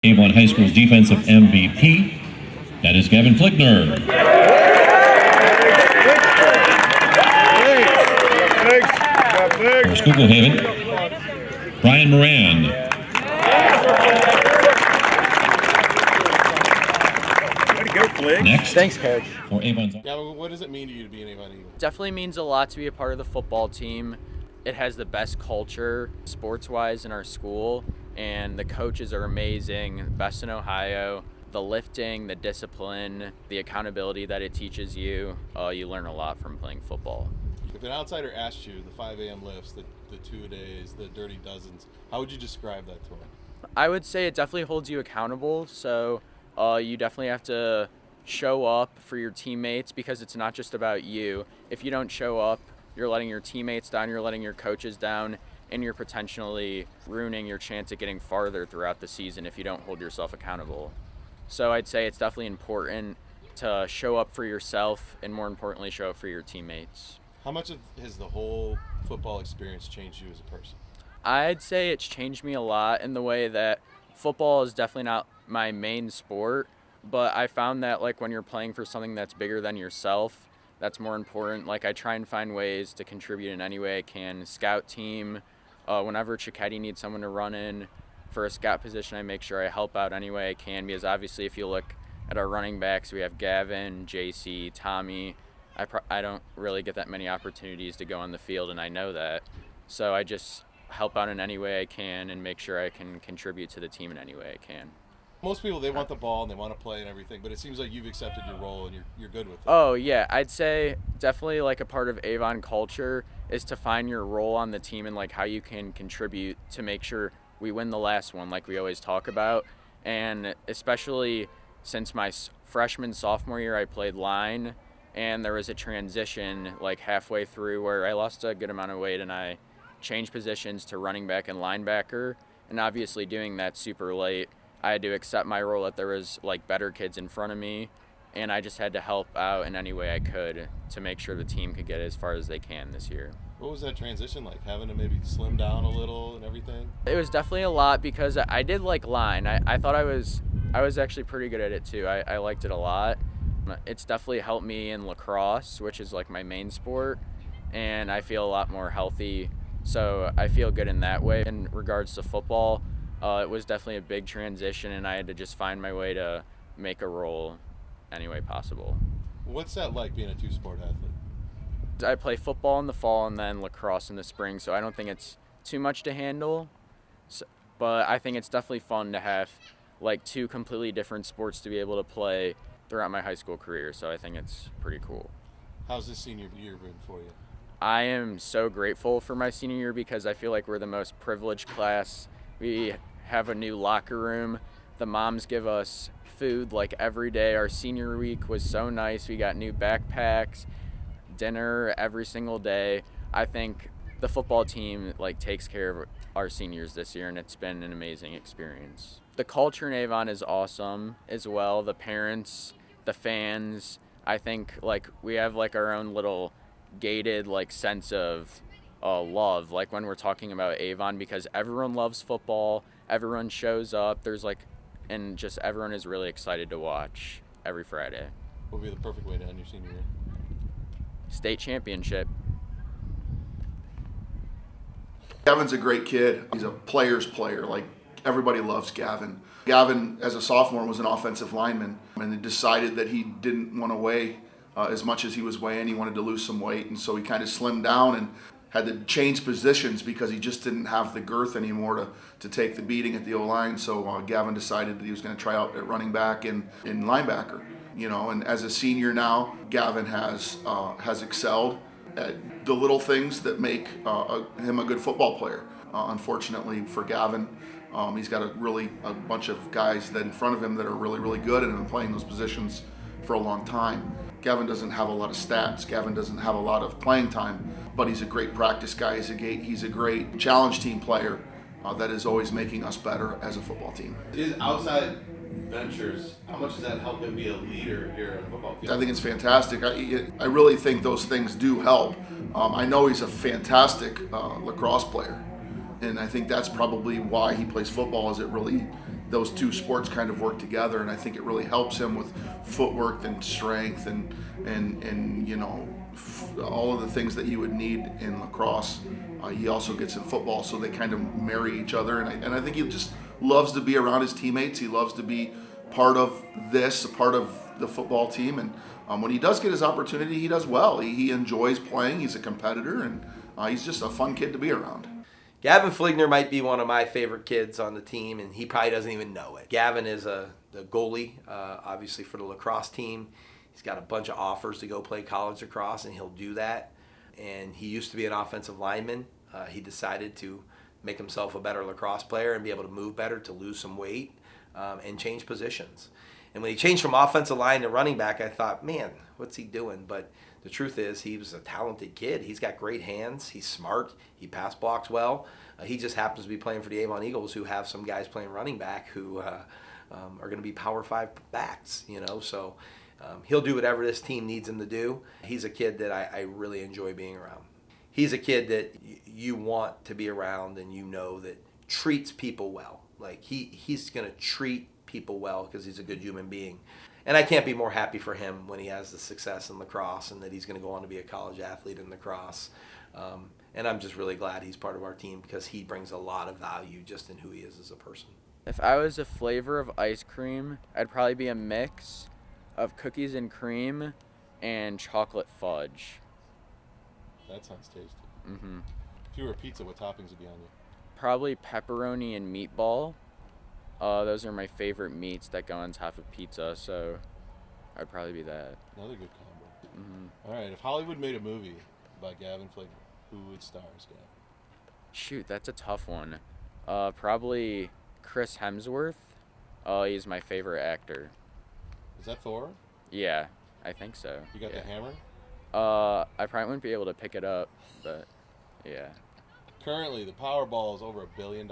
Avon High School's defensive MVP, that is Gavin Fligner. For Schuylkill Haven, Brian Moran. Way to go, Flig. Next. Thanks, Coach. For Avon's. Gavin, what does it mean to you to be an Avon Eagle? Definitely means a lot to be a part of the football team. It has the best culture sports-wise in our school, and the coaches are amazing, best in Ohio. The lifting, the discipline, the accountability that it teaches you, you learn a lot from playing football. If an outsider asked you the 5 a.m. lifts, the two-a-days, the dirty dozens, how would you describe that to them? I would say it definitely holds you accountable, so you definitely have to show up for your teammates because it's not just about you. If you don't show up, you're letting your teammates down, you're letting your coaches down, and you're potentially ruining your chance at getting farther throughout the season if you don't hold yourself accountable. So I'd say it's definitely important to show up for yourself and, more importantly, show up for your teammates. How much has the whole football experience changed you as a person? I'd say it's changed me a lot in the way that football is definitely not my main sport, but I found that like when you're playing for something that's bigger than yourself, that's more important. Like I try and find ways to contribute in any way I can. Scout team, whenever Cicchetti needs someone to run in for a scout position, I make sure I help out any way I can, because obviously if you look at our running backs, we have Gavin, JC, Tommy. I don't really get that many opportunities to go on the field, and I know that. So I just help out in any way I can and make sure I can contribute to the team in any way I can. Most people, they want the ball and they want to play and everything, but it seems like you've accepted your role and you're good with it. Oh, yeah. I'd say definitely like a part of Avon culture is to find your role on the team and like how you can contribute to make sure we win the last one like we always talk about. And especially since my freshman, sophomore year, I played line, and there was a transition like halfway through where I lost a good amount of weight and I changed positions to running back and linebacker. And obviously doing that super late, I had to accept my role that there was like better kids in front of me, and I just had to help out in any way I could to make sure the team could get as far as they can this year. What was that transition like, having to maybe slim down a little and everything? It was definitely a lot because I did like line. I thought I was actually pretty good at it too. I liked it a lot. It's definitely helped me in lacrosse, which is like my main sport, and I feel a lot more healthy. So I feel good in that way. In regards to football, it was definitely a big transition, and I had to just find my way to make a role any way possible. What's that like, being a two-sport athlete? I play football in the fall and then lacrosse in the spring, so I don't think it's too much to handle. But I think it's definitely fun to have like two completely different sports to be able to play throughout my high school career, so I think it's pretty cool. How's this senior year been for you? I am so grateful for my senior year because I feel like we're the most privileged class. We have a new locker room. The moms give us food like every day. Our senior week was so nice. We got new backpacks, dinner every single day. I think the football team like takes care of our seniors this year, and it's been an amazing experience. The culture in Avon is awesome as well. The parents, the fans, I think like we have like our own little gated like sense of love, like when we're talking about Avon, because everyone loves football, everyone shows up, and just everyone is really excited to watch every Friday. What would be the perfect way to end your senior year? State championship. Gavin's a great kid. He's a player's player. Like, everybody loves Gavin. Gavin, as a sophomore, was an offensive lineman, and he decided that he didn't want to weigh as much as he was weighing. He wanted to lose some weight, and so he kind of slimmed down and had to change positions because he just didn't have the girth anymore to take the beating at the O-line. So Gavin decided that he was going to try out at running back and linebacker. You know, and as a senior now, Gavin has excelled at the little things that make him a good football player. Unfortunately for Gavin, he's got a bunch of guys that in front of him that are really, really good and have been playing those positions for a long time. Gavin doesn't have a lot of stats. Gavin doesn't have a lot of playing time, but he's a great practice guy. He's a great challenge team player that is always making us better as a football team. His outside ventures, how much does that help him be a leader here on the football field? I think it's fantastic. I really think those things do help. I know he's a fantastic lacrosse player, and I think that's probably why he plays football, is it really those two sports kind of work together, and I think it really helps him with footwork and strength and all of the things that he would need in lacrosse. He also gets in football, so they kind of marry each other, and I think he just loves to be around his teammates. He loves to be part of this, a part of the football team, and when he does get his opportunity, he does well. He enjoys playing. He's a competitor, and he's just a fun kid to be around. Gavin Fligner might be one of my favorite kids on the team, and he probably doesn't even know it. Gavin is the goalie, obviously, for the lacrosse team. He's got a bunch of offers to go play college lacrosse, and he'll do that. And he used to be an offensive lineman. He decided to make himself a better lacrosse player and be able to move better, to lose some weight, and change positions. And when he changed from offensive line to running back, I thought, man, what's he doing? But the truth is, he was a talented kid. He's got great hands. He's smart. He pass blocks well. He just happens to be playing for the Avon Eagles, who have some guys playing running back who are going to be Power 5 backs, So he'll do whatever this team needs him to do. He's a kid that I really enjoy being around. He's a kid that you want to be around, and that treats people well. Like he's going to treat people well because he's a good human being. And I can't be more happy for him when he has the success in lacrosse and that he's going to go on to be a college athlete in lacrosse. And I'm just really glad he's part of our team because he brings a lot of value just in who he is as a person. If I was a flavor of ice cream, I'd probably be a mix of cookies and cream and chocolate fudge. That sounds tasty. Mm-hmm. If you were a pizza, what toppings would be on you? Probably pepperoni and meatball. Those are my favorite meats that go on top of pizza, so I'd probably be that. Another good combo. Mm-hmm. All right, if Hollywood made a movie about Gavin Fligner, who would star as Gavin? Shoot, that's a tough one. Probably Chris Hemsworth. He's my favorite actor. Is that Thor? Yeah, I think so. You got the hammer? I probably wouldn't be able to pick it up, but yeah. Currently, the Powerball is over $1 billion.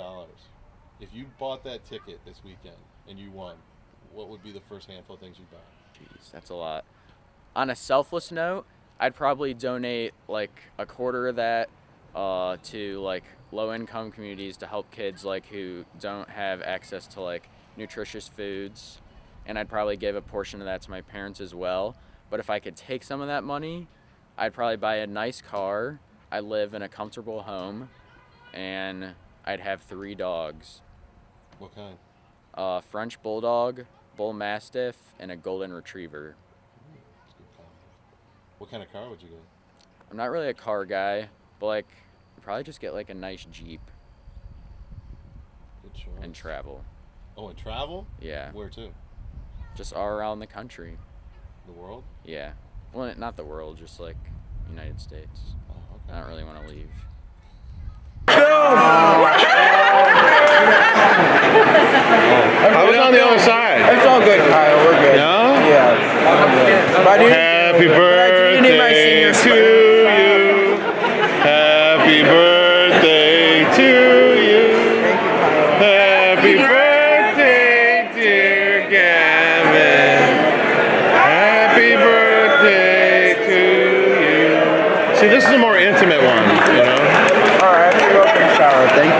If you bought that ticket this weekend and you won, what would be the first handful of things you'd buy? Jeez, that's a lot. On a selfless note, I'd probably donate like a quarter of that to like low-income communities to help kids like who don't have access to like nutritious foods, and I'd probably give a portion of that to my parents as well. But if I could take some of that money, I'd probably buy a nice car. I live in a comfortable home, and I'd have 3 dogs. What kind? French Bulldog, Bull Mastiff, and a Golden Retriever. That's a good combo. What kind of car would you get? I'm not really a car guy, but like, I'd probably just get like a nice Jeep Good choice. and travel. Oh, and travel? Yeah, Where to? just all around the country. The world? Yeah. Well, not the world, just like United States. Oh, okay. I don't really want to leave. I was on the other side. It's all good, Kyle. We're good. No? Yeah. Happy birthday to you. Happy birthday to you. Happy birthday, dear Gavin. Happy birthday to you. See, this is a more intimate one, All right. You're welcome, Kyle. Thank you.